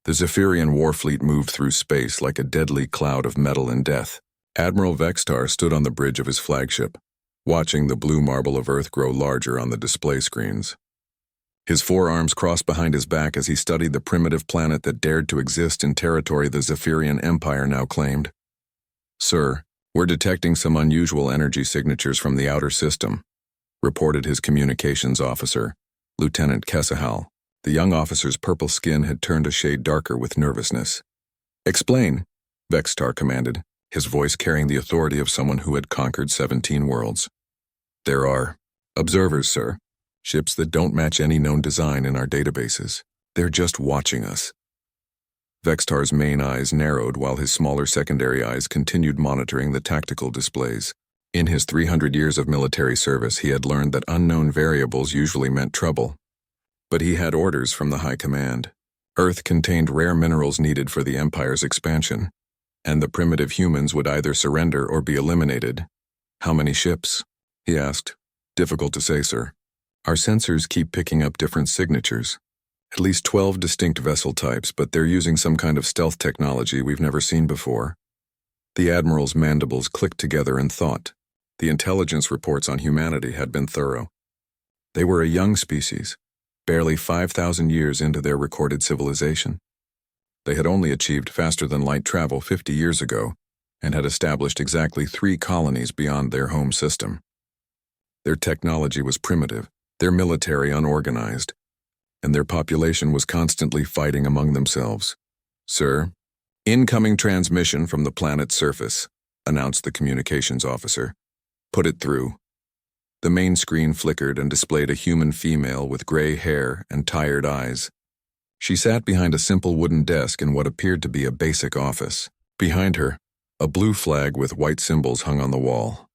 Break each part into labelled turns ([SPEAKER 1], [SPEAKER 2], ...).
[SPEAKER 1] The Zephyrian warfleet moved through space like a deadly cloud of metal and death. Admiral Vextar stood on the bridge of his flagship, watching the blue marble of Earth grow larger on the display screens. His forearms crossed behind his back as he studied the primitive planet that dared to exist in territory the Zephyrian Empire now claimed. "Sir, we're detecting some unusual energy signatures from the outer system," reported his communications officer, Lieutenant Kesahal. The young officer's purple skin had turned a shade darker with nervousness. "Explain," Vextar commanded, his voice carrying the authority of someone who had conquered 17 worlds. "There are observers, sir. Ships that don't match any known design in our databases. They're just watching us." Vextar's main eyes narrowed while his smaller secondary eyes continued monitoring the tactical displays. In his 300 years of military service, he had learned that unknown variables usually meant trouble. But he had orders from the High Command. Earth contained rare minerals needed for the Empire's expansion, and the primitive humans would either surrender or be eliminated. "How many ships?" he asked. "Difficult to say, sir. Our sensors keep picking up different signatures. At least 12 distinct vessel types, but they're using some kind of stealth technology we've never seen before." The Admiral's mandibles clicked together in thought. The intelligence reports on humanity had been thorough. They were a young species, barely 5,000 years into their recorded civilization. They had only achieved faster-than-light travel 50 years ago and had established exactly 3 colonies beyond their home system. Their technology was primitive, their military unorganized, and their population was constantly fighting among themselves. "Sir, incoming transmission from the planet's surface," announced the communications officer. "Put it through." The main screen flickered and displayed a human female with gray hair and tired eyes. She sat behind a simple wooden desk in what appeared to be a basic office. Behind her, a blue flag with white symbols hung on the wall.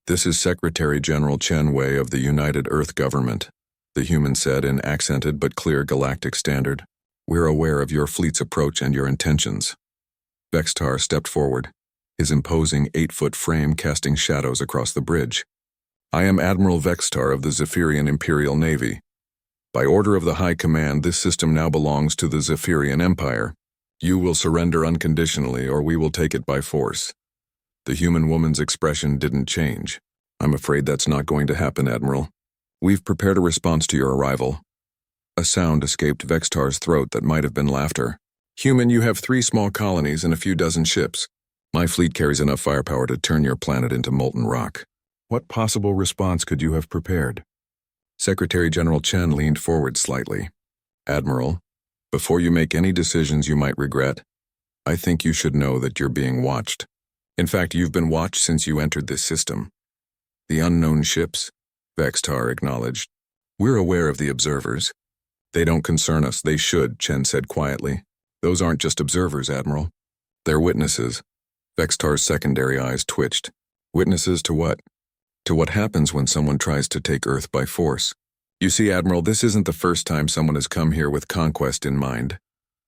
[SPEAKER 1] "This is Secretary General Chen Wei of the United Earth Government," the human said in accented but clear galactic standard. "We're aware of your fleet's approach and your intentions." Vextar stepped forward, his imposing 8-foot frame casting shadows across the bridge. "I am Admiral Vextar of the Zephyrian Imperial Navy. By order of the High Command, this system now belongs to the Zephyrian Empire. You will surrender unconditionally or we will take it by force." The human woman's expression didn't change. "I'm afraid that's not going to happen, Admiral. We've prepared a response to your arrival." A sound escaped Vextar's throat that might have been laughter. "Human, you have 3 small colonies and a few dozen ships. My fleet carries enough firepower to turn your planet into molten rock. What possible response could you have prepared?" Secretary General Chen leaned forward slightly. "Admiral, before you make any decisions you might regret, I think you should know that you're being watched. In fact, you've been watched since you entered this system." "The unknown ships," Vextar acknowledged. "We're aware of the observers. They don't concern us. They should," Chen said quietly. "Those aren't just observers, Admiral. They're witnesses." Vextar's secondary eyes twitched. "Witnesses to what?" "To what happens when someone tries to take Earth by force. You see, Admiral, this isn't the first time someone has come here with conquest in mind."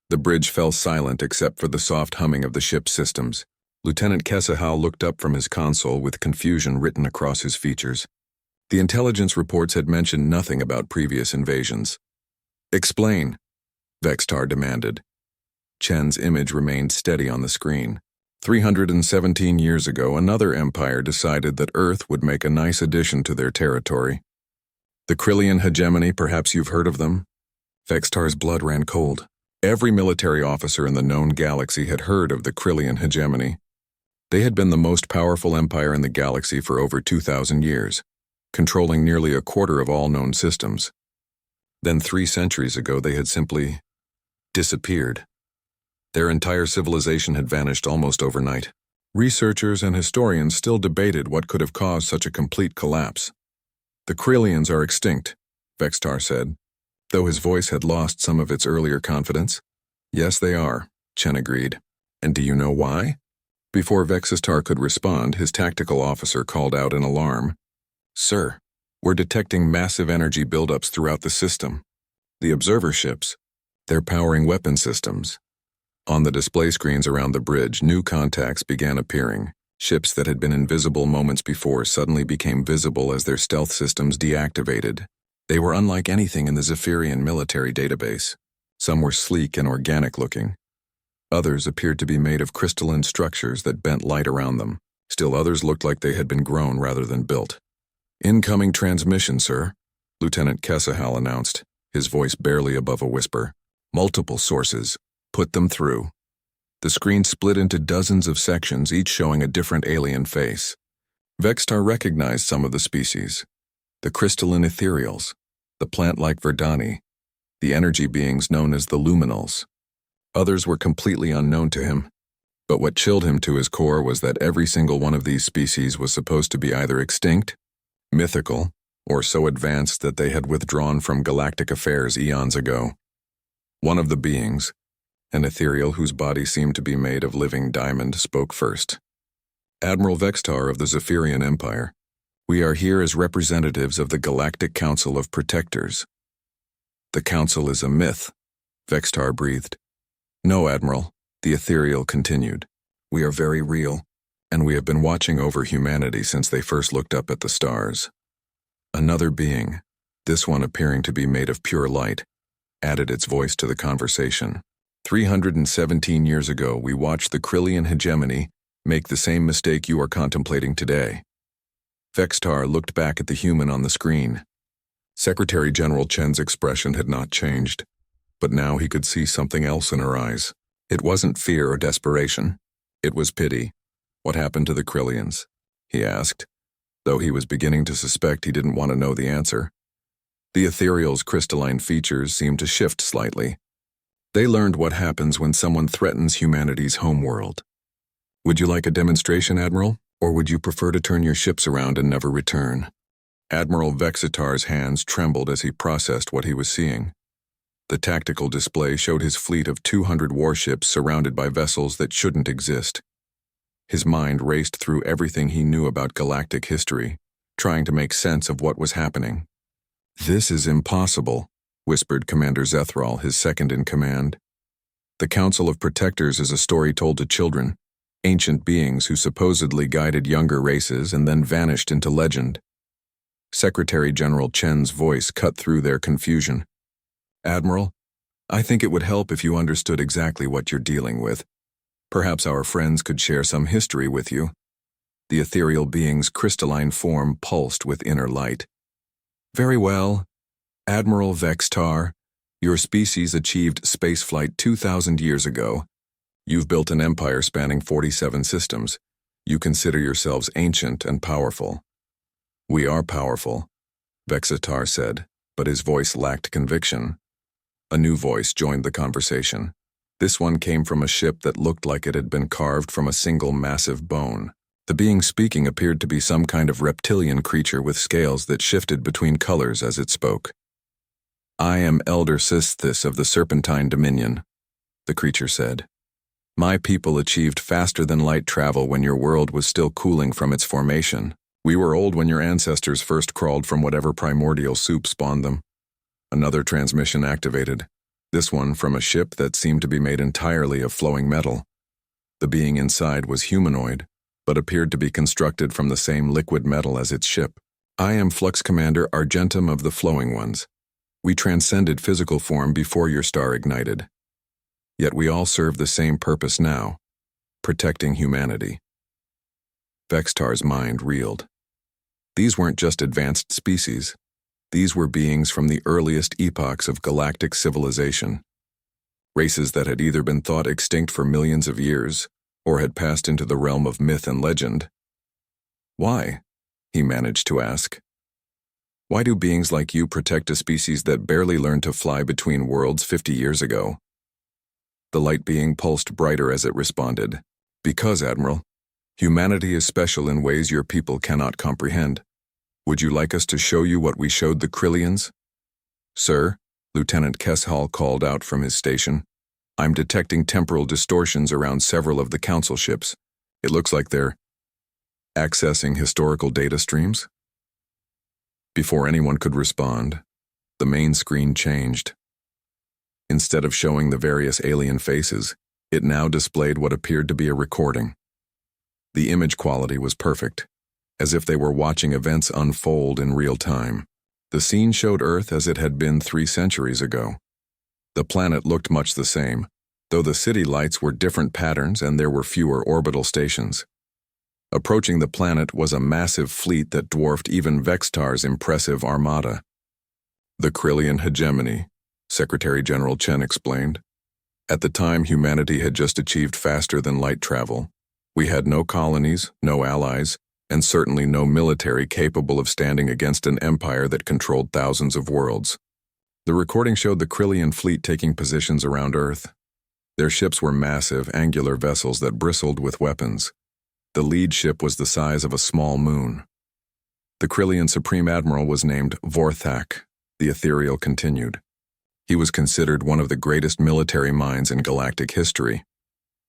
[SPEAKER 1] The bridge fell silent except for the soft humming of the ship's systems. Lieutenant Kesahal looked up from his console with confusion written across his features. The intelligence reports had mentioned nothing about previous invasions. "Explain," Vextar demanded. Chen's image remained steady on the screen. 317 years ago, another empire decided that Earth would make a nice addition to their territory. The Krillian hegemony, perhaps you've heard of them? Vextar's blood ran cold. Every military officer in the known galaxy had heard of the Krillian hegemony. They had been the most powerful empire in the galaxy for over 2,000 years, controlling nearly a quarter of all known systems. Then 3 centuries ago, they had simply disappeared. Their entire civilization had vanished almost overnight. Researchers and historians still debated what could have caused such a complete collapse. "The Krillians are extinct," Vextar said, though his voice had lost some of its earlier confidence. "Yes, they are," Chen agreed. "And do you know why?" Before Vextar could respond, his tactical officer called out in alarm. "Sir, we're detecting massive energy buildups throughout the system. The observer ships, they're powering weapon systems." On the display screens around the bridge, new contacts began appearing. Ships that had been invisible moments before suddenly became visible as their stealth systems deactivated. They were unlike anything in the Zephyrian military database. Some were sleek and organic-looking. Others appeared to be made of crystalline structures that bent light around them. Still others looked like they had been grown rather than built. "Incoming transmission, sir," Lieutenant Kesahal announced, his voice barely above a whisper. "Multiple sources. Put them through." The screen split into dozens of sections, each showing a different alien face. Vextar recognized some of the species. The crystalline ethereals, the plant-like Verdani, the energy beings known as the luminals. Others were completely unknown to him, but what chilled him to his core was that every single one of these species was supposed to be either extinct, mythical, or so advanced that they had withdrawn from galactic affairs eons ago. One of the beings, an ethereal whose body seemed to be made of living diamond, spoke first. "Admiral Vextar of the Zephyrian Empire, we are here as representatives of the Galactic Council of Protectors." "The Council is a myth," Vextar breathed. "No, Admiral," the ethereal continued. "We are very real, and we have been watching over humanity since they first looked up at the stars." Another being, this one appearing to be made of pure light, added its voice to the conversation. 317 years ago, we watched the Krillian hegemony make the same mistake you are contemplating today." Vextar looked back at the human on the screen. Secretary General Chen's expression had not changed, but now he could see something else in her eyes. It wasn't fear or desperation. It was pity. "What happened to the Krillians?" he asked, though he was beginning to suspect he didn't want to know the answer. The ethereal's crystalline features seemed to shift slightly. "They learned what happens when someone threatens humanity's homeworld. Would you like a demonstration, Admiral, or would you prefer to turn your ships around and never return?" Admiral Vexitar's hands trembled as he processed what he was seeing. The tactical display showed his fleet of 200 warships surrounded by vessels that shouldn't exist. His mind raced through everything he knew about galactic history, trying to make sense of what was happening. "This is impossible," whispered Commander Zethral, his second in command. "The Council of Protectors is a story told to children, ancient beings who supposedly guided younger races and then vanished into legend." Secretary General Chen's voice cut through their confusion. "Admiral, I think it would help if you understood exactly what you're dealing with. Perhaps our friends could share some history with you." The ethereal being's crystalline form pulsed with inner light. "Very well. Admiral Vextar, your species achieved spaceflight 2,000 years ago. You've built an empire spanning 47 systems. You consider yourselves ancient and powerful." "We are powerful," Vexitar said, but his voice lacked conviction. A new voice joined the conversation. This one came from a ship that looked like it had been carved from a single massive bone. The being speaking appeared to be some kind of reptilian creature with scales that shifted between colors as it spoke. "I am Elder Sistis of the Serpentine Dominion," the creature said. "My people achieved faster-than-light travel when your world was still cooling from its formation. We were old when your ancestors first crawled from whatever primordial soup spawned them." Another transmission activated, this one from a ship that seemed to be made entirely of flowing metal. The being inside was humanoid, but appeared to be constructed from the same liquid metal as its ship. "I am Flux Commander Argentum of the Flowing Ones. We transcended physical form before your star ignited. Yet we all serve the same purpose now, protecting humanity." Vextar's mind reeled. These weren't just advanced species. These were beings from the earliest epochs of galactic civilization. Races that had either been thought extinct for millions of years, or had passed into the realm of myth and legend. "Why?" he managed to ask. "Why do beings like you protect a species that barely learned to fly between worlds 50 years ago?" The light being pulsed brighter as it responded. "Because, Admiral, humanity is special in ways your people cannot comprehend. Would you like us to show you what we showed the Krillians?" "Sir," Lieutenant Kesahal called out from his station, "I'm detecting temporal distortions around several of the Council ships. It looks like they're accessing historical data streams." Before anyone could respond, the main screen changed. Instead of showing the various alien faces, it now displayed what appeared to be a recording. The image quality was perfect, as if they were watching events unfold in real time. The scene showed Earth as it had been 3 centuries ago. The planet looked much the same, though the city lights were different patterns and there were fewer orbital stations. Approaching the planet was a massive fleet that dwarfed even Vextar's impressive armada. The Krillian hegemony, Secretary General Chen explained. At the time, humanity had just achieved faster than light travel. We had no colonies, no allies, and certainly no military capable of standing against an empire that controlled thousands of worlds. The recording showed the Krillian fleet taking positions around Earth. Their ships were massive, angular vessels that bristled with weapons. The lead ship was the size of a small moon. The Krillian Supreme Admiral was named Vorthak, the ethereal continued. He was considered one of the greatest military minds in galactic history.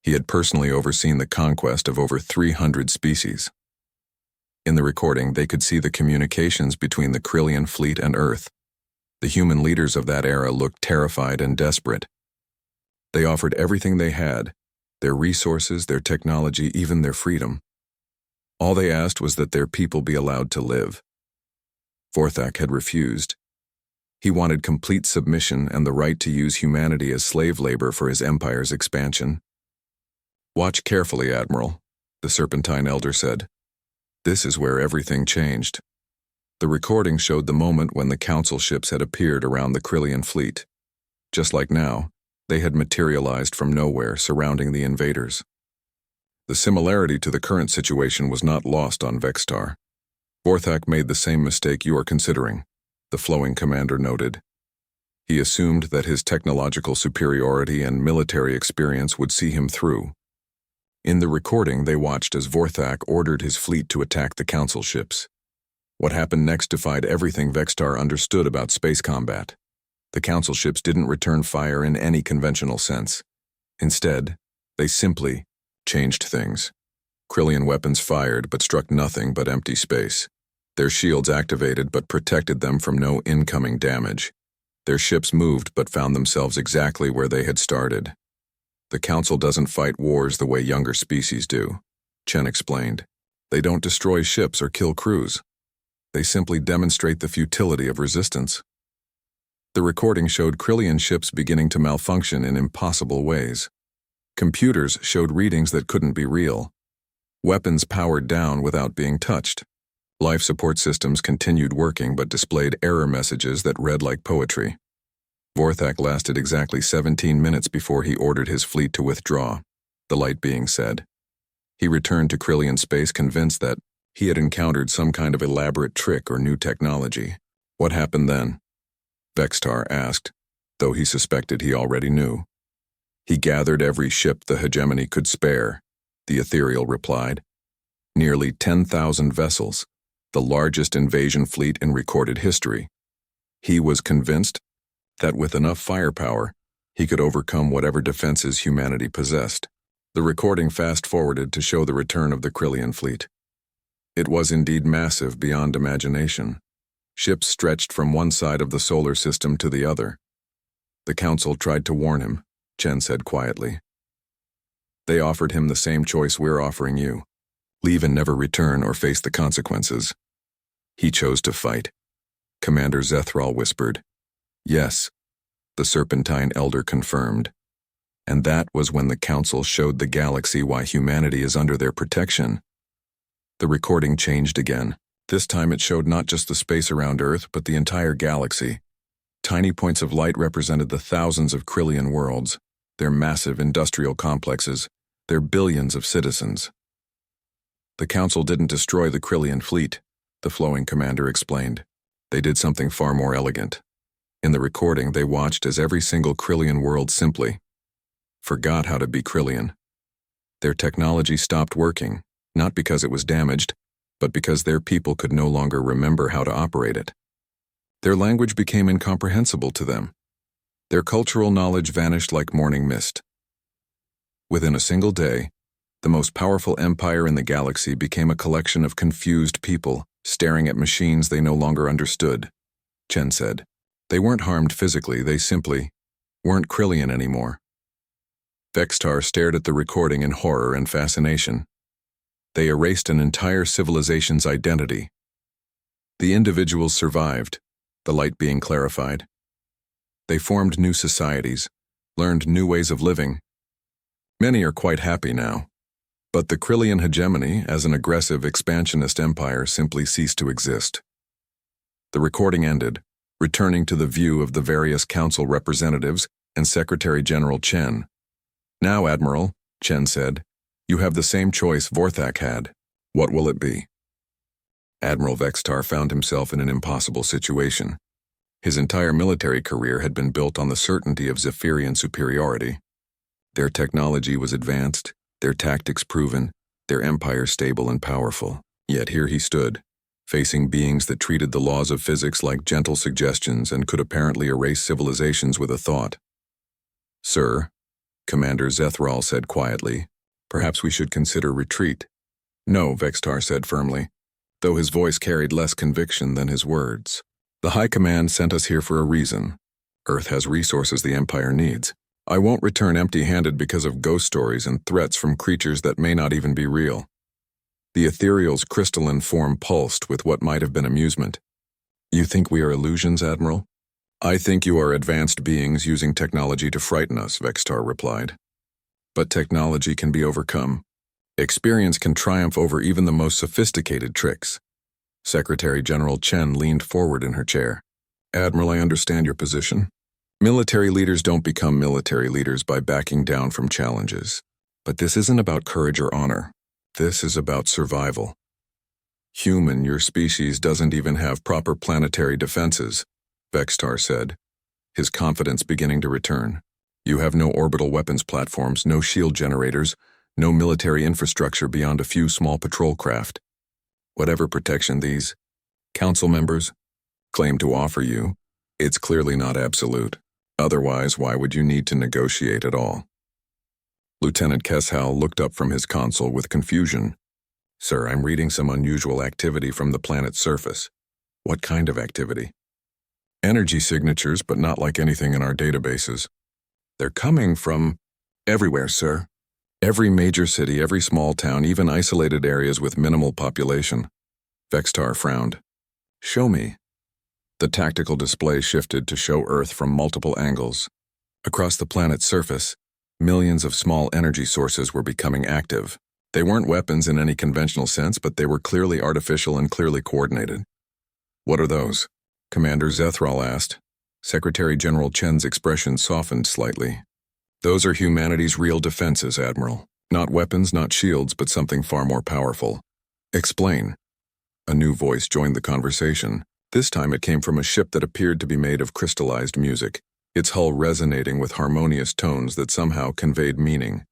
[SPEAKER 1] He had personally overseen the conquest of over 300 species. In the recording, they could see the communications between the Krillian fleet and Earth. The human leaders of that era looked terrified and desperate. They offered everything they had, their resources, their technology, even their freedom. All they asked was that their people be allowed to live. Vorthak had refused. He wanted complete submission and the right to use humanity as slave labor for his empire's expansion. "Watch carefully, Admiral," the Serpentine Elder said. "This is where everything changed." The recording showed the moment when the Council ships had appeared around the Krillian fleet. Just like now, they had materialized from nowhere, surrounding the invaders. The similarity to the current situation was not lost on Vextar. Vorthak made the same mistake you are considering, the flowing commander noted. He assumed that his technological superiority and military experience would see him through. In the recording, they watched as Vorthak ordered his fleet to attack the Council ships. What happened next defied everything Vextar understood about space combat. The Council ships didn't return fire in any conventional sense. Instead, they simply changed things. Krillian weapons fired but struck nothing but empty space. Their shields activated but protected them from no incoming damage. Their ships moved but found themselves exactly where they had started. The Council doesn't fight wars the way younger species do, Chen explained. They don't destroy ships or kill crews. They simply demonstrate the futility of resistance. The recording showed Krillian ships beginning to malfunction in impossible ways. Computers showed readings that couldn't be real. Weapons powered down without being touched. Life support systems continued working but displayed error messages that read like poetry. Vorthak lasted exactly 17 minutes before he ordered his fleet to withdraw, the light being said. He returned to Krillian space convinced that he had encountered some kind of elaborate trick or new technology. What happened then? Vextar asked, though he suspected he already knew. He gathered every ship the hegemony could spare, the ethereal replied. Nearly 10,000 vessels, the largest invasion fleet in recorded history. He was convinced that with enough firepower, he could overcome whatever defenses humanity possessed. The recording fast-forwarded to show the return of the Krillian fleet. It was indeed massive beyond imagination. Ships stretched from one side of the solar system to the other. The Council tried to warn him, Chen said quietly. They offered him the same choice we're offering you. Leave and never return or face the consequences. He chose to fight. Commander Zethral whispered. Yes, the Serpentine Elder confirmed. And that was when the Council showed the galaxy why humanity is under their protection. The recording changed again. This time it showed not just the space around Earth, but the entire galaxy. Tiny points of light represented the thousands of Krillian worlds, their massive industrial complexes, their billions of citizens. The Council didn't destroy the Krillian fleet, the flowing commander explained. They did something far more elegant. In the recording, they watched as every single Krillian world simply forgot how to be Krillian. Their technology stopped working, not because it was damaged, but because their people could no longer remember how to operate it. Their language became incomprehensible to them. Their cultural knowledge vanished like morning mist. Within a single day, the most powerful empire in the galaxy became a collection of confused people, staring at machines they no longer understood, Chen said. They weren't harmed physically, they simply weren't Krillian anymore. Vextar stared at the recording in horror and fascination. They erased an entire civilization's identity. The individuals survived, the light being clarified. They formed new societies, learned new ways of living. Many are quite happy now. But the Krillian hegemony, as an aggressive, expansionist empire, simply ceased to exist. The recording ended, returning to the view of the various council representatives and Secretary General Chen. "Now, Admiral," Chen said, "you have the same choice Vorthak had. What will it be?" Admiral Vextar found himself in an impossible situation. His entire military career had been built on the certainty of Zephyrian superiority. Their technology was advanced, their tactics proven, their empire stable and powerful. Yet here he stood, facing beings that treated the laws of physics like gentle suggestions and could apparently erase civilizations with a thought. "Sir," Commander Zethral said quietly, "perhaps we should consider retreat." "No," Vextar said firmly, though his voice carried less conviction than his words. "The High Command sent us here for a reason. Earth has resources the Empire needs. I won't return empty-handed because of ghost stories and threats from creatures that may not even be real." The ethereal's crystalline form pulsed with what might have been amusement. "You think we are illusions, Admiral?" "I think you are advanced beings using technology to frighten us," Vextar replied. "But technology can be overcome. Experience can triumph over even the most sophisticated tricks." Secretary General Chen leaned forward in her chair. "Admiral, I understand your position. Military leaders don't become military leaders by backing down from challenges. But this isn't about courage or honor. This is about survival. Human, your species doesn't even have proper planetary defenses," Vextar said, his confidence beginning to return. "You have no orbital weapons platforms, no shield generators, no military infrastructure beyond a few small patrol craft. Whatever protection these council members claim to offer you, it's clearly not absolute. Otherwise, why would you need to negotiate at all?" Lieutenant Kesshal looked up from his console with confusion. "Sir, I'm reading some unusual activity from the planet's surface." "What kind of activity?" "Energy signatures, but not like anything in our databases. They're coming from everywhere, sir. Every major city, every small town, even isolated areas with minimal population." Vextar frowned. "Show me." The tactical display shifted to show Earth from multiple angles. Across the planet's surface, millions of small energy sources were becoming active. They weren't weapons in any conventional sense, but they were clearly artificial and clearly coordinated. "What are those?" Commander Zethral asked. Secretary General Chen's expression softened slightly. "Those are humanity's real defenses, Admiral. Not weapons, not shields, but something far more powerful." "Explain." A new voice joined the conversation. This time it came from a ship that appeared to be made of crystallized music, its hull resonating with harmonious tones that somehow conveyed meaning.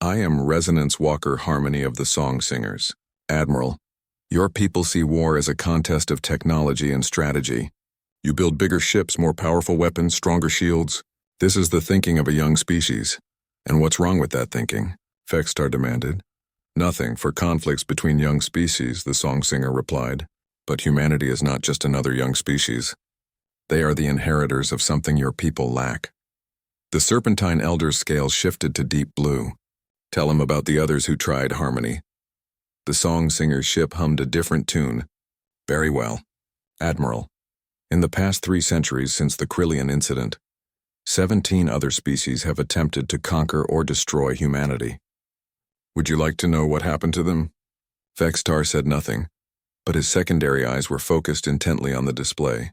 [SPEAKER 1] "I am Resonance Walker Harmony of the Song Singers. Admiral, your people see war as a contest of technology and strategy. You build bigger ships, more powerful weapons, stronger shields. This is the thinking of a young species. And what's wrong with that thinking?" Vextar demanded. "Nothing for conflicts between young species," the song singer replied. "But humanity is not just another young species. They are the inheritors of something your people lack." The Serpentine Elder's scale shifted to deep blue. "Tell him about the others who tried harmony." The song singer's ship hummed a different tune. "Very well. Admiral, in the past 3 centuries since the Krillian incident, 17 other species have attempted to conquer or destroy humanity. Would you like to know what happened to them?" Vextar said nothing, but his secondary eyes were focused intently on the display.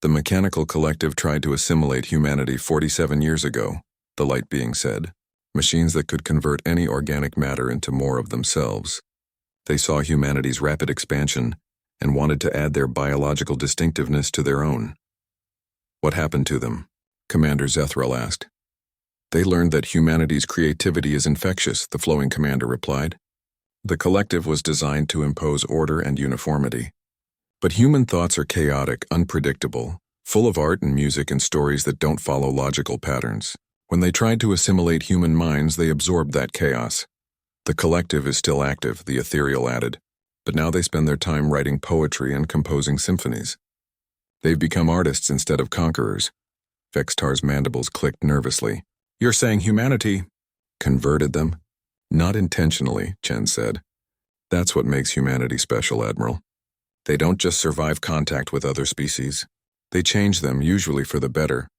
[SPEAKER 1] "The mechanical collective tried to assimilate humanity 47 years ago," the light being said. "Machines that could convert any organic matter into more of themselves. They saw humanity's rapid expansion and wanted to add their biological distinctiveness to their own." "What happened to them?" Commander Zethral asked. "They learned that humanity's creativity is infectious," the flowing commander replied. "The collective was designed to impose order and uniformity. But human thoughts are chaotic, unpredictable, full of art and music and stories that don't follow logical patterns. When they tried to assimilate human minds, they absorbed that chaos. The collective is still active," the ethereal added, "but now they spend their time writing poetry and composing symphonies. They've become artists instead of conquerors." Vextar's mandibles clicked nervously. "You're saying humanity converted them?" "Not intentionally," Chen said. "That's what makes humanity special, Admiral. They don't just survive contact with other species. They change them, usually for the better.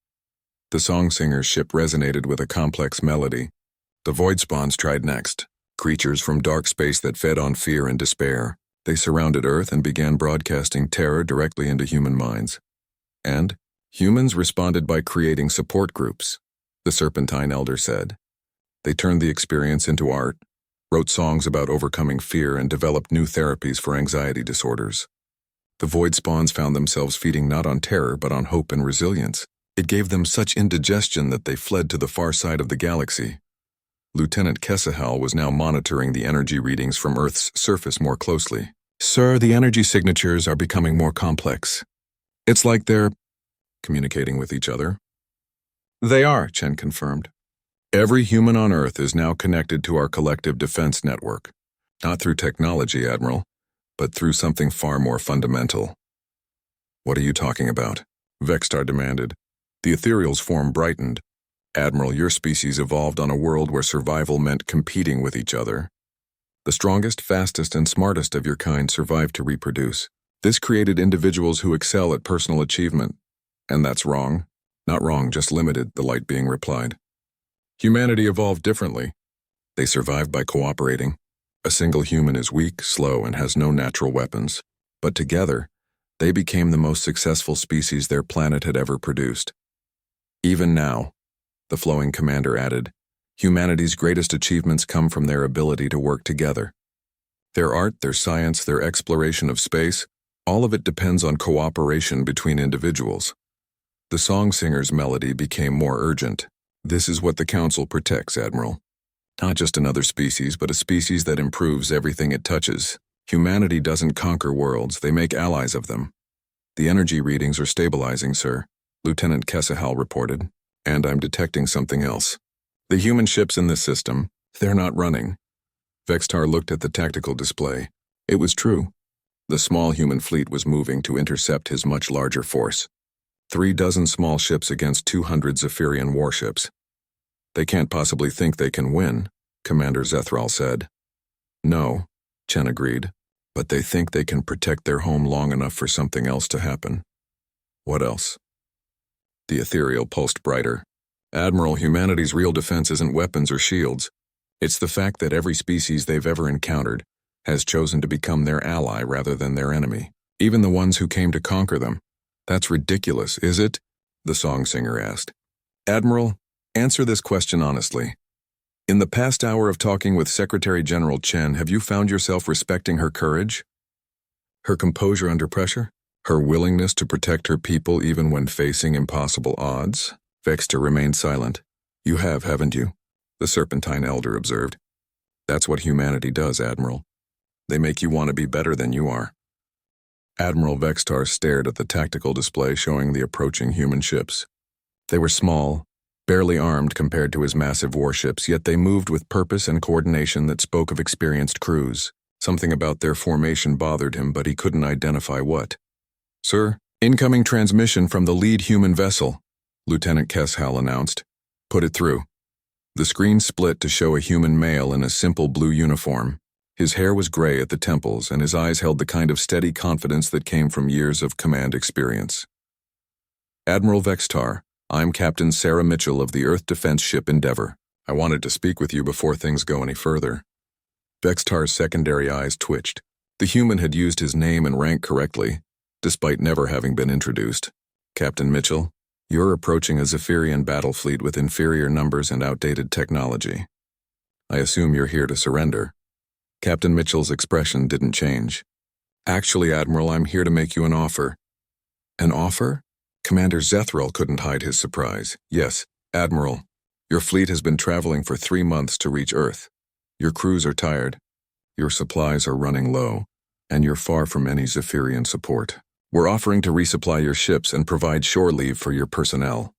[SPEAKER 1] The song singer's ship resonated with a complex melody. The void spawns tried next, creatures from dark space that fed on fear and despair. They surrounded Earth and began broadcasting terror directly into human minds. And humans responded by creating support groups, the Serpentine Elder said. They turned the experience into art, wrote songs about overcoming fear, and developed new therapies for anxiety disorders. The void spawns found themselves feeding not on terror but on hope and resilience. It gave them such indigestion that they fled to the far side of the galaxy. Lieutenant Kesahal was now monitoring the energy readings from Earth's surface more closely. Sir, the energy signatures are becoming more complex. It's like they're communicating with each other. They are, Chen confirmed. Every human on Earth is now connected to our collective defense network. Not through technology, Admiral, but through something far more fundamental. What are you talking about? Vextar demanded. The ethereal's form brightened. Admiral, your species evolved on a world where survival meant competing with each other. The strongest, fastest, and smartest of your kind survived to reproduce. This created individuals who excel at personal achievement. And that's wrong. Not wrong, just limited, the light being replied. Humanity evolved differently. They survived by cooperating. A single human is weak, slow, and has no natural weapons. But together, they became the most successful species their planet had ever produced. Even now, the flowing commander added, humanity's greatest achievements come from their ability to work together. Their art, their science, their exploration of space, all of it depends on cooperation between individuals. The song singer's melody became more urgent. This is what the Council protects, Admiral. Not just another species, but a species that improves everything it touches. Humanity doesn't conquer worlds, they make allies of them. The energy readings are stabilizing, sir, Lieutenant Kesahal reported. And I'm detecting something else. The human ships in this system, they're not running. Vextar looked at the tactical display. It was true. The small human fleet was moving to intercept his much larger force. 36 small ships against 200 Zephyrian warships. They can't possibly think they can win, Commander Zethral said. No, Chen agreed, but they think they can protect their home long enough for something else to happen. What else? The ethereal pulsed brighter. Admiral, humanity's real defense isn't weapons or shields. It's the fact that every species they've ever encountered has chosen to become their ally rather than their enemy. Even the ones who came to conquer them. That's ridiculous, is it? The song singer asked. Admiral, answer this question honestly. In the past hour of talking with Secretary General Chen, have you found yourself respecting her courage? Her composure under pressure? Her willingness to protect her people even when facing impossible odds? Vextar remained silent. You have, haven't you? The Serpentine Elder observed. That's what humanity does, Admiral. They make you want to be better than you are. Admiral Vextar stared at the tactical display showing the approaching human ships. They were small, barely armed compared to his massive warships, yet they moved with purpose and coordination that spoke of experienced crews. Something about their formation bothered him, but he couldn't identify what. Sir, incoming transmission from the lead human vessel, Lieutenant Kesahal announced. Put it through. The screen split to show a human male in a simple blue uniform. His hair was gray at the temples, and his eyes held the kind of steady confidence that came from years of command experience. Admiral Vextar, I'm Captain Sarah Mitchell of the Earth Defense Ship Endeavor. I wanted to speak with you before things go any further. Vextar's secondary eyes twitched. The human had used his name and rank correctly, despite never having been introduced. Captain Mitchell, you're approaching a Zephyrian battle fleet with inferior numbers and outdated technology. I assume you're here to surrender. Captain Mitchell's expression didn't change. Actually, Admiral, I'm here to make you an offer. An offer? Commander Zethral couldn't hide his surprise. Yes, Admiral, your fleet has been traveling for 3 months to reach Earth. Your crews are tired. Your supplies are running low, and you're far from any Zephyrian support. We're offering to resupply your ships and provide shore leave for your personnel.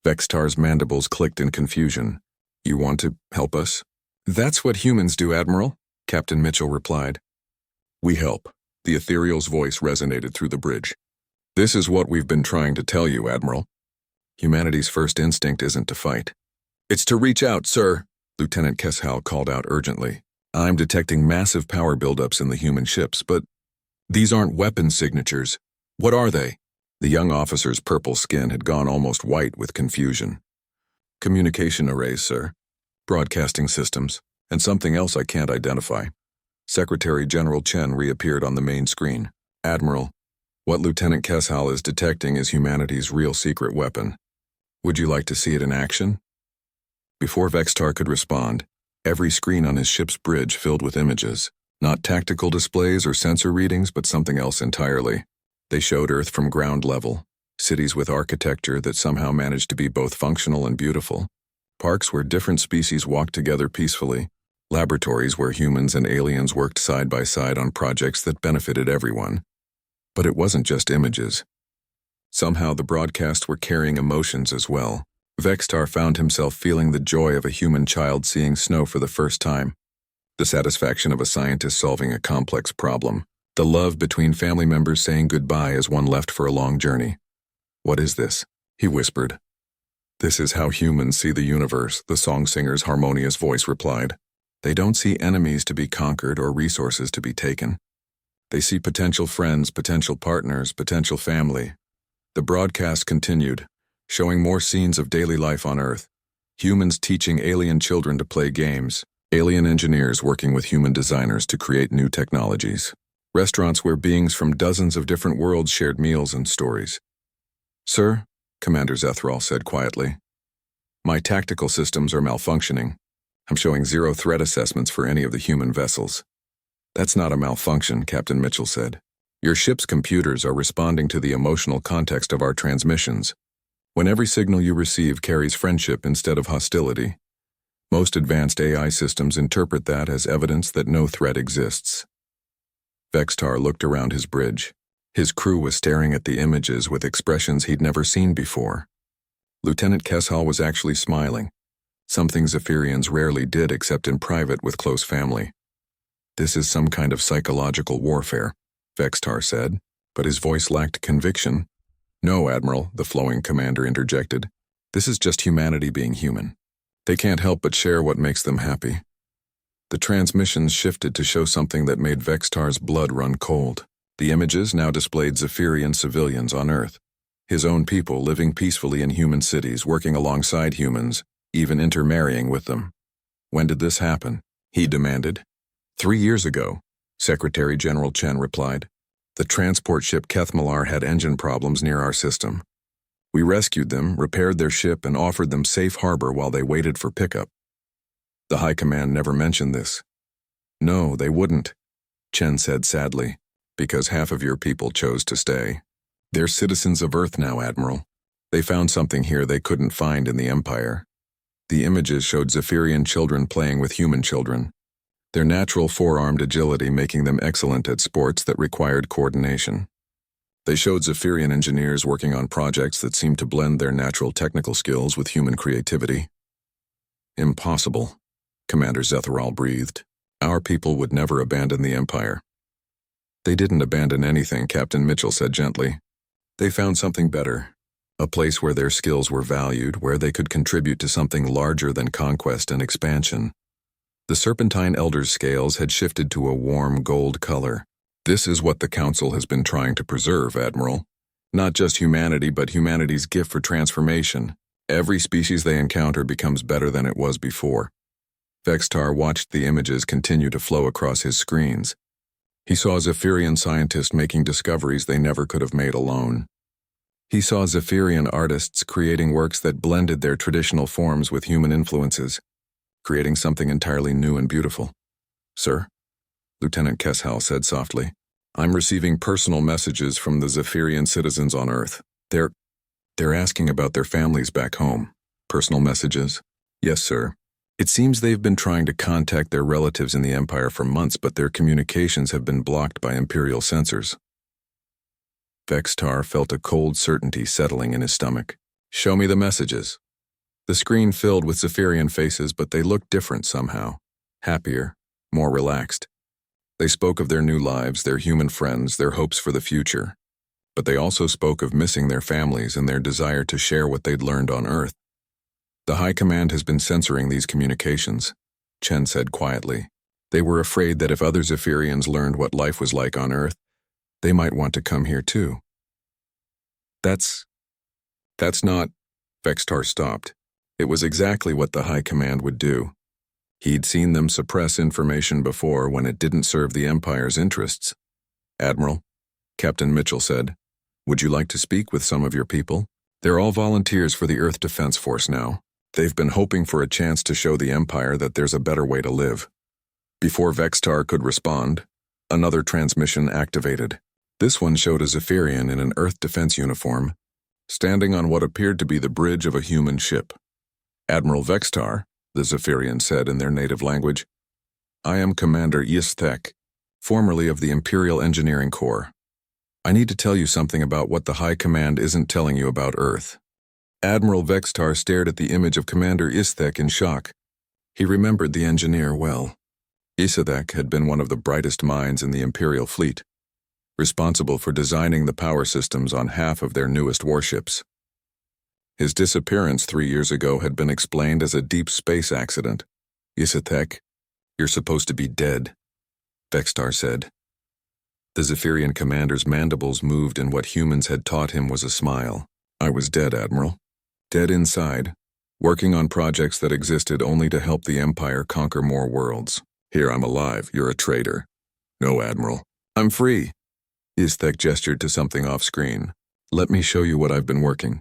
[SPEAKER 1] Vextar's mandibles clicked in confusion. You want to help us? That's what humans do, Admiral, Captain Mitchell replied. We help. The ethereal's voice resonated through the bridge. This is what we've been trying to tell you, Admiral. Humanity's first instinct isn't to fight. It's to reach out, sir, Lieutenant Kesahal called out urgently. I'm detecting massive power buildups in the human ships, but these aren't weapon signatures. What are they? The young officer's purple skin had gone almost white with confusion. Communication arrays, sir. Broadcasting systems. And something else I can't identify. Secretary General Chen reappeared on the main screen. Admiral, what Lieutenant Keshal is detecting is humanity's real secret weapon. Would you like to see it in action? Before Vextar could respond, every screen on his ship's bridge filled with images. Not tactical displays or sensor readings, but something else entirely. They showed Earth from ground level, cities with architecture that somehow managed to be both functional and beautiful, parks where different species walked together peacefully, laboratories where humans and aliens worked side by side on projects that benefited everyone. But it wasn't just images. Somehow the broadcasts were carrying emotions as well. Vextar found himself feeling the joy of a human child seeing snow for the first time, the satisfaction of a scientist solving a complex problem, the love between family members saying goodbye as one left for a long journey. What is this? He whispered. This is how humans see the universe, the song singer's harmonious voice replied. They don't see enemies to be conquered or resources to be taken. They see potential friends, potential partners, potential family. The broadcast continued, showing more scenes of daily life on Earth. Humans teaching alien children to play games. Alien engineers working with human designers to create new technologies. Restaurants where beings from dozens of different worlds shared meals and stories. Sir, Commander Zethral said quietly, my tactical systems are malfunctioning. I'm showing zero threat assessments for any of the human vessels. That's not a malfunction, Captain Mitchell said. Your ship's computers are responding to the emotional context of our transmissions. When every signal you receive carries friendship instead of hostility, most advanced AI systems interpret that as evidence that no threat exists. Vextar looked around his bridge. His crew was staring at the images with expressions he'd never seen before. Lieutenant Keshal was actually smiling, something Zephyrians rarely did except in private with close family. This is some kind of psychological warfare, Vextar said, but his voice lacked conviction. No, Admiral, the flowing commander interjected. This is just humanity being human. They can't help but share what makes them happy. The transmissions shifted to show something that made Vextar's blood run cold. The images now displayed Zephyrian civilians on Earth. His own people living peacefully in human cities, working alongside humans, even intermarrying with them. When did this happen? He demanded. 3 years ago, Secretary General Chen replied. The transport ship Kethmalar had engine problems near our system. We rescued them, repaired their ship, and offered them safe harbor while they waited for pickup. The High Command never mentioned this. No, they wouldn't, Chen said sadly, because half of your people chose to stay. They're citizens of Earth now, Admiral. They found something here they couldn't find in the Empire. The images showed Zephyrian children playing with human children, their natural four-armed agility making them excellent at sports that required coordination. They showed Zephyrian engineers working on projects that seemed to blend their natural technical skills with human creativity. Impossible, Commander Zethral breathed. Our people would never abandon the Empire. They didn't abandon anything, Captain Mitchell said gently. They found something better, a place where their skills were valued, where they could contribute to something larger than conquest and expansion. The Serpentine Elder's scales had shifted to a warm gold color. This is what the Council has been trying to preserve, Admiral. Not just humanity, but humanity's gift for transformation. Every species they encounter becomes better than it was before. Vextar watched the images continue to flow across his screens. He saw Zephyrian scientists making discoveries they never could have made alone. He saw Zephyrian artists creating works that blended their traditional forms with human influences, creating something entirely new and beautiful. Sir, Lieutenant Keshal said softly, I'm receiving personal messages from the Zephyrian citizens on Earth. They're asking about their families back home. Personal messages? Yes, sir. It seems they've been trying to contact their relatives in the Empire for months, but their communications have been blocked by Imperial censors. Vextar felt a cold certainty settling in his stomach. Show me the messages. The screen filled with Zephyrian faces, but they looked different somehow. Happier, more relaxed. They spoke of their new lives, their human friends, their hopes for the future. But they also spoke of missing their families and their desire to share what they'd learned on Earth. The High Command has been censoring these communications, Chen said quietly. They were afraid that if other Zephyrians learned what life was like on Earth, they might want to come here too. That's not... Vextar stopped. It was exactly what the High Command would do. He'd seen them suppress information before when it didn't serve the Empire's interests. Admiral, Captain Mitchell said, would you like to speak with some of your people? They're all volunteers for the Earth Defense Force now. They've been hoping for a chance to show the Empire that there's a better way to live. Before Vextar could respond, another transmission activated. This one showed a Zephyrian in an Earth defense uniform, standing on what appeared to be the bridge of a human ship. Admiral Vextar, the Zephyrian said in their native language, I am Commander Yisthek, formerly of the Imperial Engineering Corps. I need to tell you something about what the High Command isn't telling you about Earth. Admiral Vextar stared at the image of Commander Yisthek in shock. He remembered the engineer well. Yisthek had been one of the brightest minds in the Imperial fleet, responsible for designing the power systems on half of their newest warships. His disappearance 3 years ago had been explained as a deep space accident. Yisthek, you're supposed to be dead, Vextar said. The Zephyrian commander's mandibles moved in what humans had taught him was a smile. I was dead, Admiral. Dead inside, working on projects that existed only to help the Empire conquer more worlds. Here I'm alive, you're a traitor. No, Admiral. I'm free. Yisthek gestured to something off-screen. Let me show you what I've been working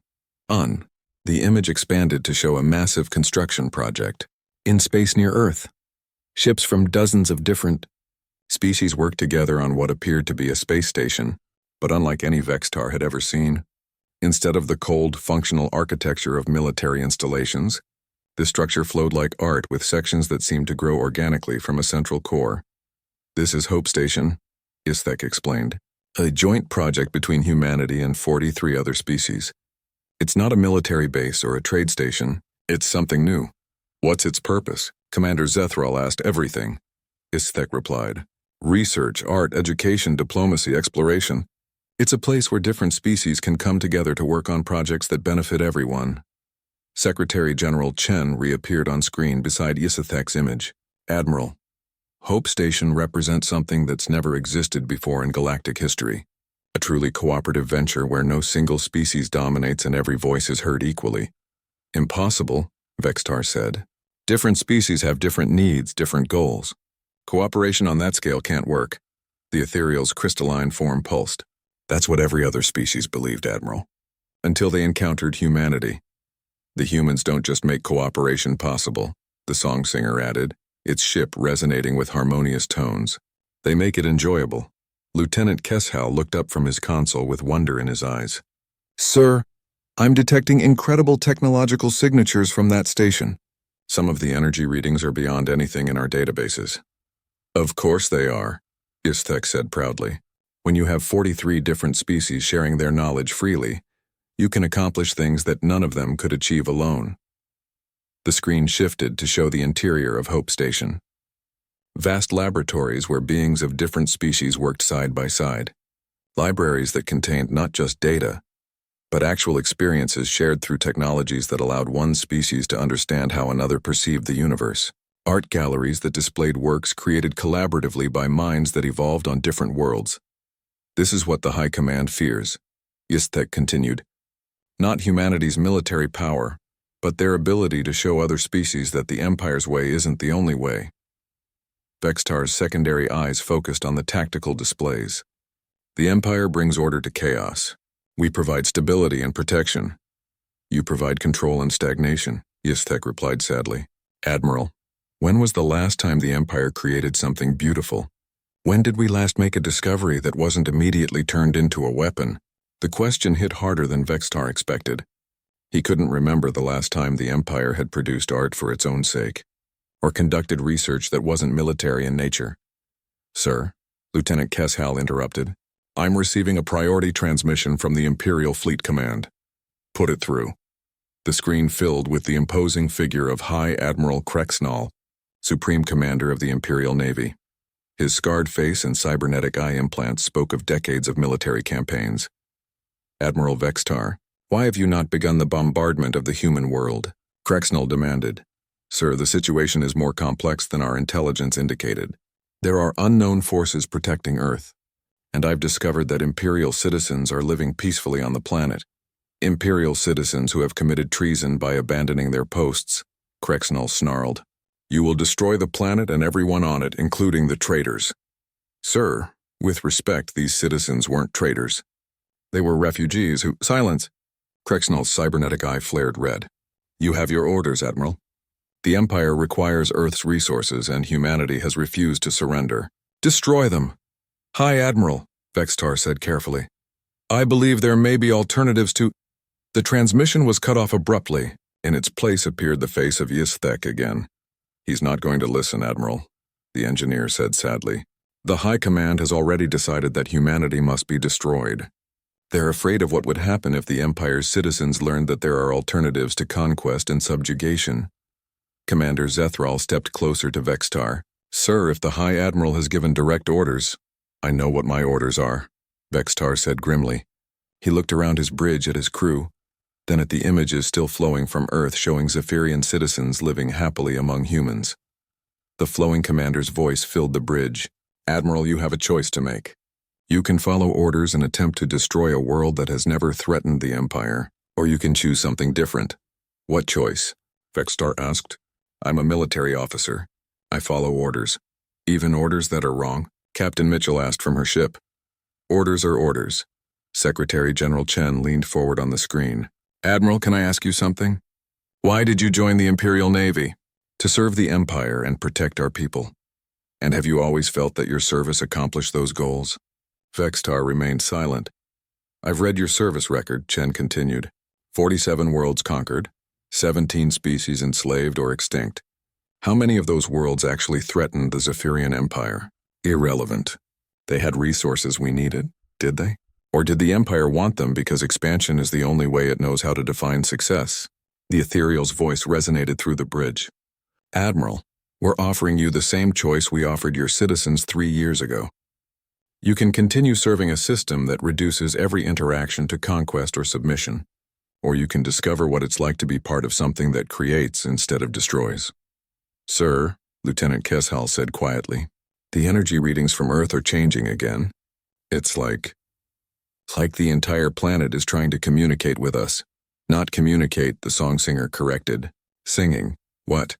[SPEAKER 1] on. The image expanded to show a massive construction project in space near Earth. Ships from dozens of different species worked together on what appeared to be a space station, but unlike any Vextar had ever seen. Instead of the cold, functional architecture of military installations, the structure flowed like art with sections that seemed to grow organically from a central core. This is Hope Station, Yisthek explained, a joint project between humanity and 43 other species. It's not a military base or a trade station, it's something new. What's its purpose? Commander Zethral asked. Everything, Yisthek replied. Research, art, education, diplomacy, exploration. It's a place where different species can come together to work on projects that benefit everyone. Secretary General Chen reappeared on screen beside Yisthek's image. Admiral, Hope Station represents something that's never existed before in galactic history. A truly cooperative venture where no single species dominates and every voice is heard equally. Impossible, Vextar said. Different species have different needs, different goals. Cooperation on that scale can't work. The ethereal's crystalline form pulsed. That's what every other species believed, Admiral. Until they encountered humanity. The humans don't just make cooperation possible, the song singer added, its ship resonating with harmonious tones. They make it enjoyable. Lieutenant Keshal looked up from his console with wonder in his eyes. Sir, I'm detecting incredible technological signatures from that station. Some of the energy readings are beyond anything in our databases. Of course they are, Yisthek said proudly. When you have 43 different species sharing their knowledge freely, you can accomplish things that none of them could achieve alone. The screen shifted to show the interior of Hope Station. Vast laboratories where beings of different species worked side by side. Libraries that contained not just data, but actual experiences shared through technologies that allowed one species to understand how another perceived the universe. Art galleries that displayed works created collaboratively by minds that evolved on different worlds. This is what the High Command fears, Yisthek continued. Not humanity's military power, but their ability to show other species that the Empire's way isn't the only way. Vextar's secondary eyes focused on the tactical displays. The Empire brings order to chaos. We provide stability and protection. You provide control and stagnation, Yisthek replied sadly. Admiral, when was the last time the Empire created something beautiful? When did we last make a discovery that wasn't immediately turned into a weapon? The question hit harder than Vextar expected. He couldn't remember the last time the Empire had produced art for its own sake, or conducted research that wasn't military in nature. Sir, Lieutenant Keshal interrupted. I'm receiving a priority transmission from the Imperial Fleet Command. Put it through. The screen filled with the imposing figure of High Admiral Krexnall, Supreme Commander of the Imperial Navy. His scarred face and cybernetic eye implants spoke of decades of military campaigns. Admiral Vextar, why have you not begun the bombardment of the human world? Krexnall demanded. Sir, the situation is more complex than our intelligence indicated. There are unknown forces protecting Earth, and I've discovered that Imperial citizens are living peacefully on the planet. Imperial citizens who have committed treason by abandoning their posts, Krexnall snarled. You will destroy the planet and everyone on it, including the traitors. Sir, with respect, these citizens weren't traitors. They were refugees who— Silence! Krexnall's cybernetic eye flared red. You have your orders, Admiral. The Empire requires Earth's resources and humanity has refused to surrender. Destroy them. High Admiral, Vextar said carefully. I believe there may be alternatives to— The transmission was cut off abruptly. In its place appeared the face of Yisthek again. He's not going to listen, Admiral, the engineer said sadly. The High Command has already decided that humanity must be destroyed. They're afraid of what would happen if the Empire's citizens learned that there are alternatives to conquest and subjugation. Commander Zethral stepped closer to Vextar. Sir, if the High Admiral has given direct orders— I know what my orders are, Vextar said grimly. He looked around his bridge at his crew, then at the images still flowing from Earth showing Zephyrian citizens living happily among humans. The flowing commander's voice filled the bridge. Admiral, you have a choice to make. You can follow orders and attempt to destroy a world that has never threatened the Empire, or you can choose something different. What choice? Vextar asked. I'm a military officer. I follow orders. Even orders that are wrong? Captain Mitchell asked from her ship. Orders are orders. Secretary General Chen leaned forward on the screen. Admiral, can I ask you something? Why did you join the Imperial Navy? To serve the Empire and protect our people. And have you always felt that your service accomplished those goals? Vextar remained silent. I've read your service record, Chen continued. 47 worlds conquered, 17 species enslaved or extinct. How many of those worlds actually threatened the Zephyrian Empire? Irrelevant. They had resources we needed, did they? Or did the Empire want them because expansion is the only way it knows how to define success? The Ethereal's voice resonated through the bridge. Admiral, we're offering you the same choice we offered your citizens 3 years ago. You can continue serving a system that reduces every interaction to conquest or submission, or you can discover what it's like to be part of something that creates instead of destroys. Sir, Lieutenant Keshal said quietly, the energy readings from Earth are changing again. It's like the entire planet is trying to communicate with us. Not communicate, the song singer corrected. Singing. What?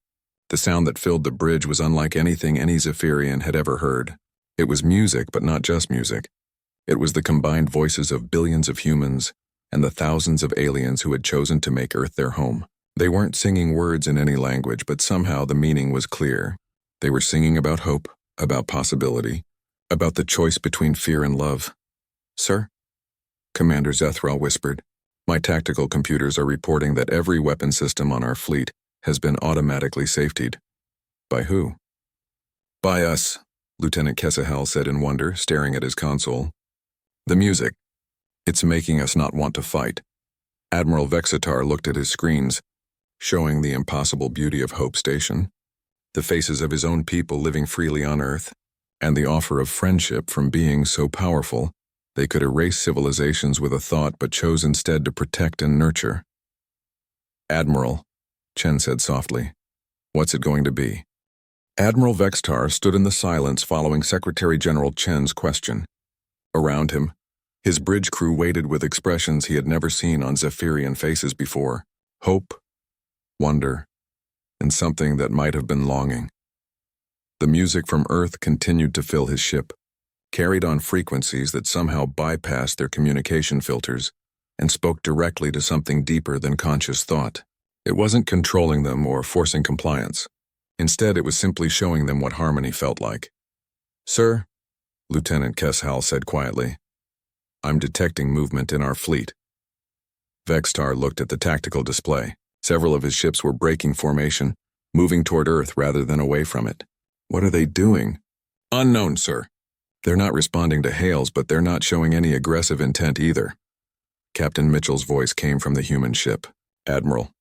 [SPEAKER 1] The sound that filled the bridge was unlike anything any Zephyrian had ever heard. It was music, but not just music. It was the combined voices of billions of humans and the thousands of aliens who had chosen to make Earth their home. They weren't singing words in any language, but somehow the meaning was clear. They were singing about hope, about possibility, about the choice between fear and love. Sir? Commander Zethral whispered. My tactical computers are reporting that every weapon system on our fleet has been automatically safetied. By who? By us, Lieutenant Keshal said in wonder, staring at his console. The music. It's making us not want to fight. Admiral Vexitar looked at his screens, showing the impossible beauty of Hope Station, the faces of his own people living freely on Earth, and the offer of friendship from beings so powerful they could erase civilizations with a thought but chose instead to protect and nurture. Admiral, Chen said softly, what's it going to be? Admiral Vextar stood in the silence following Secretary General Chen's question. Around him, his bridge crew waited with expressions he had never seen on Zephyrian faces before. Hope, wonder, and something that might have been longing. The music from Earth continued to fill his ship, carried on frequencies that somehow bypassed their communication filters and spoke directly to something deeper than conscious thought. It wasn't controlling them or forcing compliance. Instead, it was simply showing them what harmony felt like. Sir, Lieutenant Keshal said quietly, I'm detecting movement in our fleet. Vextar looked at the tactical display. Several of his ships were breaking formation, moving toward Earth rather than away from it. What are they doing? Unknown, sir. They're not responding to hails, but they're not showing any aggressive intent either. Captain Mitchell's voice came from the human ship. Admiral,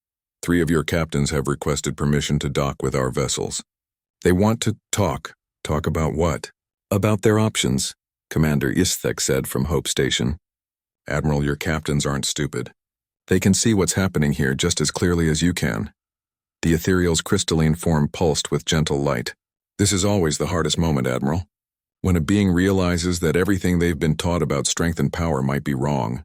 [SPEAKER 1] 3 of your captains have requested permission to dock with our vessels. They want to talk. Talk about what? About their options, Commander Yisthek said from Hope Station. Admiral, your captains aren't stupid. They can see what's happening here just as clearly as you can. The Ethereal's crystalline form pulsed with gentle light. This is always the hardest moment, Admiral. When a being realizes that everything they've been taught about strength and power might be wrong.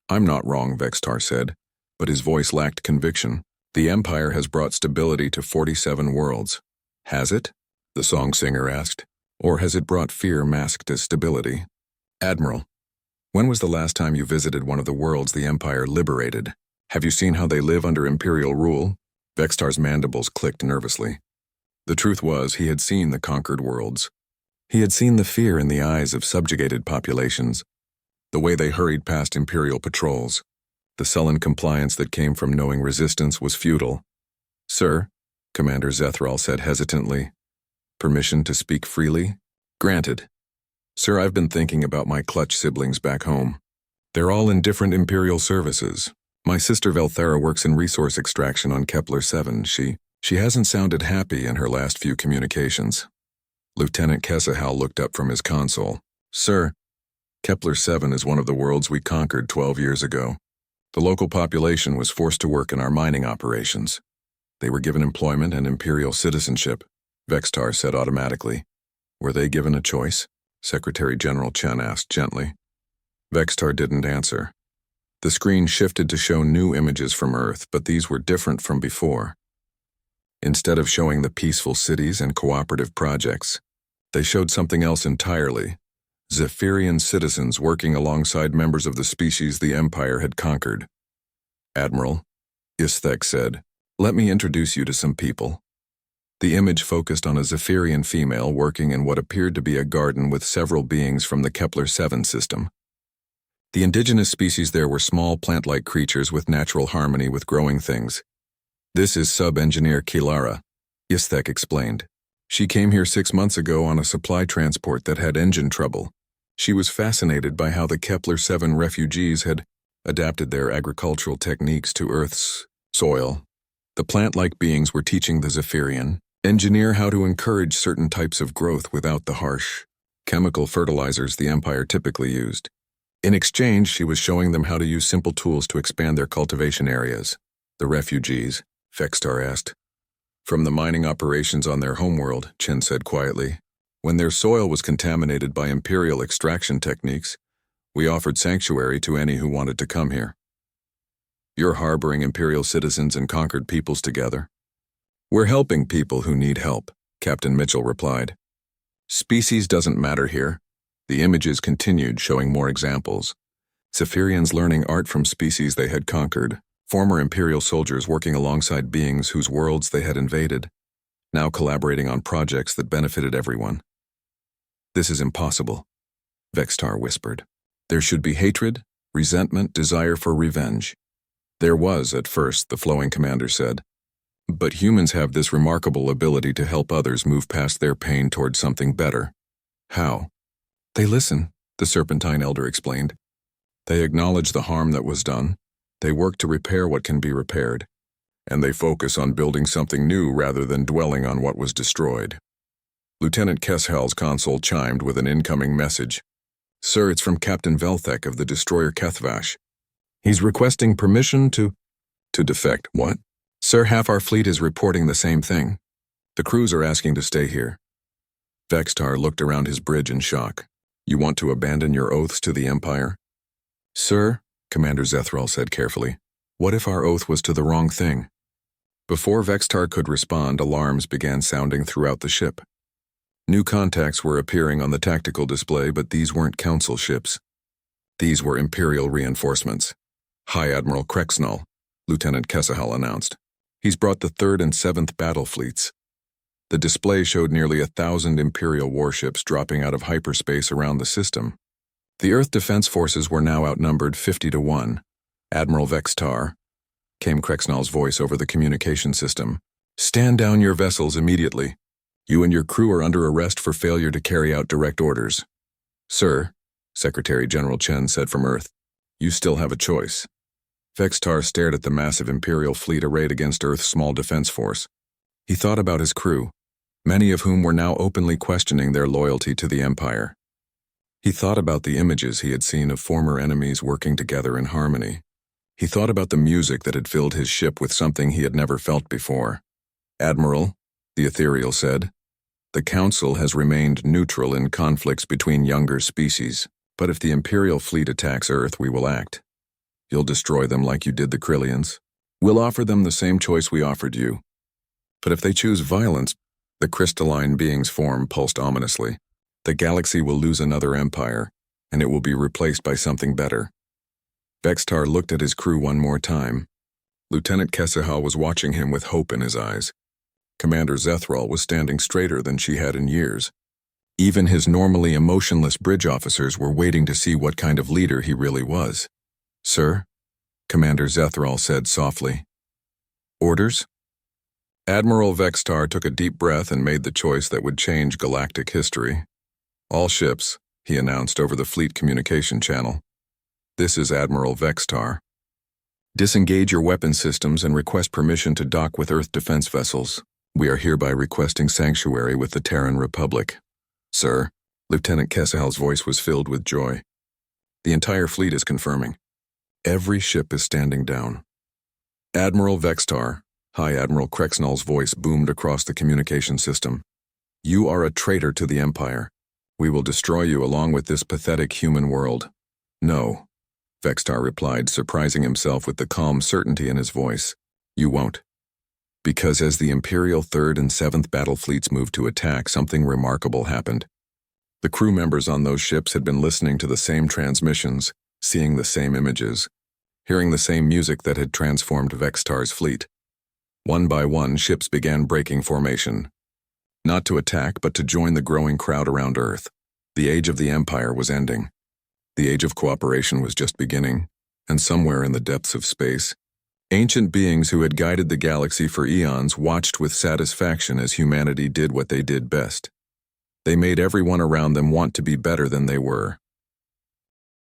[SPEAKER 1] I'm not wrong, Vextar said, but his voice lacked conviction. The Empire has brought stability to 47 worlds. Has it? The song singer asked. Or has it brought fear masked as stability? Admiral, when was the last time you visited one of the worlds the Empire liberated? Have you seen how they live under Imperial rule? Vextar's mandibles clicked nervously. The truth was, he had seen the conquered worlds. He had seen the fear in the eyes of subjugated populations, the way they hurried past Imperial patrols. The sullen compliance that came from knowing resistance was futile. Sir, Commander Zethral said hesitantly. Permission to speak freely? Granted. Sir, I've been thinking about my clutch siblings back home. They're all in different Imperial services. My sister Velthera works in resource extraction on Kepler-7. She hasn't sounded happy in her last few communications. Lieutenant Kesahal looked up from his console. Sir, Kepler-7 is one of the worlds we conquered 12 years ago. The local population was forced to work in our mining operations. They were given employment and Imperial citizenship, Vextar said automatically. Were they given a choice? Secretary General Chen asked gently. Vextar didn't answer. The screen shifted to show new images from Earth, but these were different from before. Instead of showing the peaceful cities and cooperative projects, they showed something else entirely. Zephyrian citizens working alongside members of the species the Empire had conquered. Admiral, Isthek said, let me introduce you to some people. The image focused on a Zephyrian female working in what appeared to be a garden with several beings from the Kepler-7 system. The indigenous species there were small plant-like creatures with natural harmony with growing things. This is sub-engineer Kilara, Isthek explained. She came here 6 months ago on a supply transport that had engine trouble. She was fascinated by how the Kepler-7 refugees had adapted their agricultural techniques to Earth's soil. The plant-like beings were teaching the Zephyrian engineer how to encourage certain types of growth without the harsh chemical fertilizers the Empire typically used. In exchange, she was showing them how to use simple tools to expand their cultivation areas. The refugees, Vextar asked. From the mining operations on their homeworld, Chen said quietly. When their soil was contaminated by Imperial extraction techniques, we offered sanctuary to any who wanted to come here. You're harboring Imperial citizens and conquered peoples together. We're helping people who need help, Captain Mitchell replied. Species doesn't matter here. The images continued, showing more examples. Zephyrians learning art from species they had conquered, former Imperial soldiers working alongside beings whose worlds they had invaded, now collaborating on projects that benefited everyone. This is impossible, Vextar whispered. There should be hatred, resentment, desire for revenge. There was, at first, the flowing commander said. But humans have this remarkable ability to help others move past their pain towards something better. How? They listen, the Serpentine elder explained. They acknowledge the harm that was done. They work to repair what can be repaired. And they focus on building something new rather than dwelling on what was destroyed. Lieutenant Keshal's console chimed with an incoming message. Sir, it's from Captain Velthek of the destroyer Kethvash. He's requesting permission to defect. What? Sir, half our fleet is reporting the same thing. The crews are asking to stay here. Vextar looked around his bridge in shock. You want to abandon your oaths to the Empire? Sir, Commander Zethral said carefully, what if our oath was to the wrong thing? Before Vextar could respond, alarms began sounding throughout the ship. New contacts were appearing on the tactical display, but these weren't Council ships. These were Imperial reinforcements. High Admiral Krexnall, Lieutenant Kesahal announced. He's brought the 3rd and 7th battle fleets. The display showed nearly 1,000 Imperial warships dropping out of hyperspace around the system. The Earth Defense Forces were now outnumbered 50-1. Admiral Vextar, came Krexnall's voice over the communication system. Stand down your vessels immediately. You and your crew are under arrest for failure to carry out direct orders. Sir, Secretary General Chen said from Earth, you still have a choice. Vextar stared at the massive Imperial fleet arrayed against Earth's small defense force. He thought about his crew, many of whom were now openly questioning their loyalty to the Empire. He thought about the images he had seen of former enemies working together in harmony. He thought about the music that had filled his ship with something he had never felt before. Admiral, the ethereal said, the Council has remained neutral in conflicts between younger species, but if the Imperial fleet attacks Earth, we will act. You'll destroy them like you did the Krillians. We'll offer them the same choice we offered you. But if they choose violence, the crystalline being's form pulsed ominously. The galaxy will lose another empire, and it will be replaced by something better. Vextar looked at his crew one more time. Lieutenant Kesahal was watching him with hope in his eyes. Commander Zethral was standing straighter than she had in years. Even his normally emotionless bridge officers were waiting to see what kind of leader he really was. "Sir?" Commander Zethral said softly. "Orders?" Admiral Vextar took a deep breath and made the choice that would change galactic history. "All ships," he announced over the fleet communication channel. "This is Admiral Vextar. Disengage your weapon systems and request permission to dock with Earth defense vessels. We are hereby requesting sanctuary with the Terran Republic." "Sir," Lieutenant Kesahal's voice was filled with joy. "The entire fleet is confirming. Every ship is standing down." "Admiral Vextar," High Admiral Krexnall's voice boomed across the communication system. "You are a traitor to the Empire. We will destroy you along with this pathetic human world." "No," Vextar replied, surprising himself with the calm certainty in his voice. "You won't. Because as the Imperial 3rd and 7th Battle Fleets moved to attack, something remarkable happened. The crew members on those ships had been listening to the same transmissions, seeing the same images, hearing the same music that had transformed Vextar's fleet. One by one, ships began breaking formation. Not to attack, but to join the growing crowd around Earth. The age of the Empire was ending. The age of cooperation was just beginning, and somewhere in the depths of space, ancient beings who had guided the galaxy for eons watched with satisfaction as humanity did what they did best. They made everyone around them want to be better than they were.